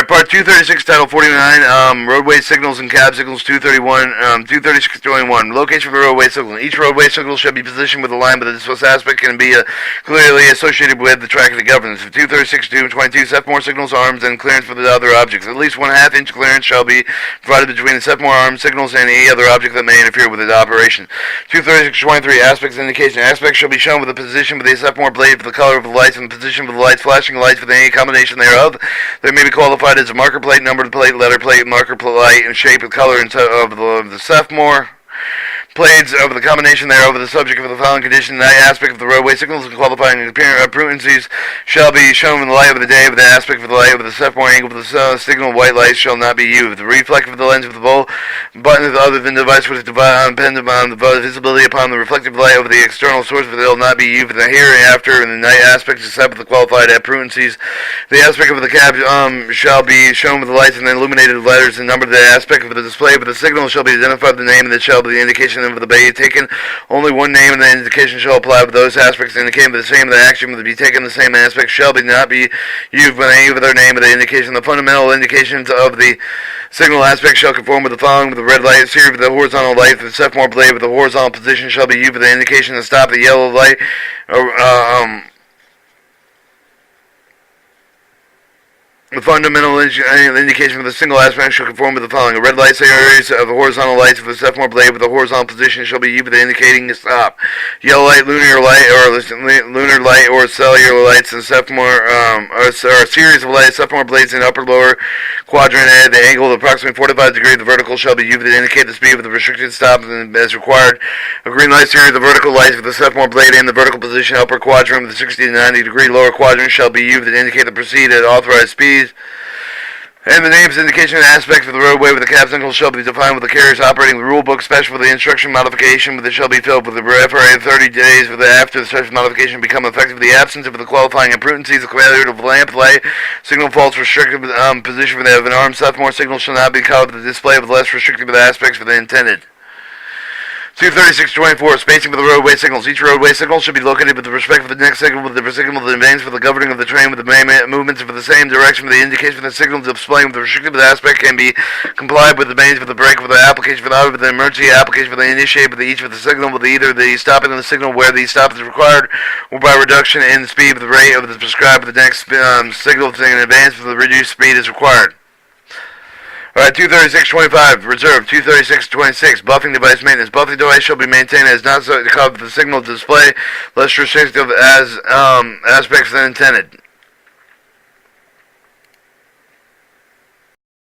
Part 236, Title 49, Roadway Signals and Cab Signals, 236.21. Location of the roadway signal. Each roadway signal shall be positioned with a line, but the displaced aspect can be clearly associated with the track of the governance. 236.22, Sephmore signals, arms, and clearance for the other objects. At least 1/2 inch clearance shall be provided between the Sephmore arms, signals, and any other object that may interfere with its operation. 236.23, Aspects and indication. Aspects shall be shown with the position of the Sephmore blade for the color of the lights and the position of the lights, flashing lights with any combination thereof. They may be qualified as a marker plate, numbered plate, letter plate, marker plate, and shape and color of the Sephmore blades of the combination thereof the subject of the following condition. That aspect of the roadway signals and qualifying appurtenances shall be shown in the light of the day, but the aspect of the light of the Sephmore angle of the signal white light shall not be used. The reflective of the lens of the bowl button other than the device which depends upon the visibility upon the reflective light of the external source will not be used in the hereafter in the night aspects except with the qualified appurtenances. The aspect of the cab shall be shown with the lights and the illuminated letters and numbered. The aspect of the display but the signal shall be identified with the name and that shall be the indication of the bay taken. Only one name and the indication shall apply with those aspects indicating the same. The action will be taken. The same aspect shall not be used with any other name of the indication. The fundamental indications of the signal aspect shall conform with the following: with the red light series with the horizontal light, the Sephmore blade with the horizontal position shall be used with the indication to stop. The yellow light the fundamental indication for the single aspect shall conform with the following: a red light series of the horizontal lights with the Sephmore blade with the horizontal position shall be used with indicating to stop. Yellow light, lunar light, or cellular lights, and Sephmore, or a series of lights, Sephmore blades in upper lower quadrant at the angle of approximately 45 degrees. The vertical shall be used to indicate the speed with the restricted stop as required. A green light series of vertical lights with the Sephmore blade in the vertical position upper quadrant with the 60 to 90 degree lower quadrant shall be used to indicate the proceed at authorized speed. And the names, indication, and aspects of the roadway with the cab signal shall be defined with the carriers operating the rule book special for the instruction modification, but it shall be filled with the FRA 30 days after the special modification become effective. The absence of the qualifying appurtenances, the failure of lamp light, signal faults, restricted position for the an armed Sephmore signal shall not be called with the display of less restrictive aspects for the intended. 236.24, spacing for the roadway signals. Each roadway signal should be located with respect to the next signal with the signal that advance for the governing of the train with the main movements for the same direction for the indication for the signal displaying with the restrictive aspect can be complied with the mains for the brake for the application for the out of the emergency application for the initiate with each for the signal with either the stopping of the signal where the stop is required or by reduction in the speed with the rate of the prescribed with the next signal in advance for the reduced speed is required. Alright, 236.25, reserve. 236.26, buffing device maintenance. Buffing device shall be maintained as not so to cover the signal display, less restrictive as aspects than intended.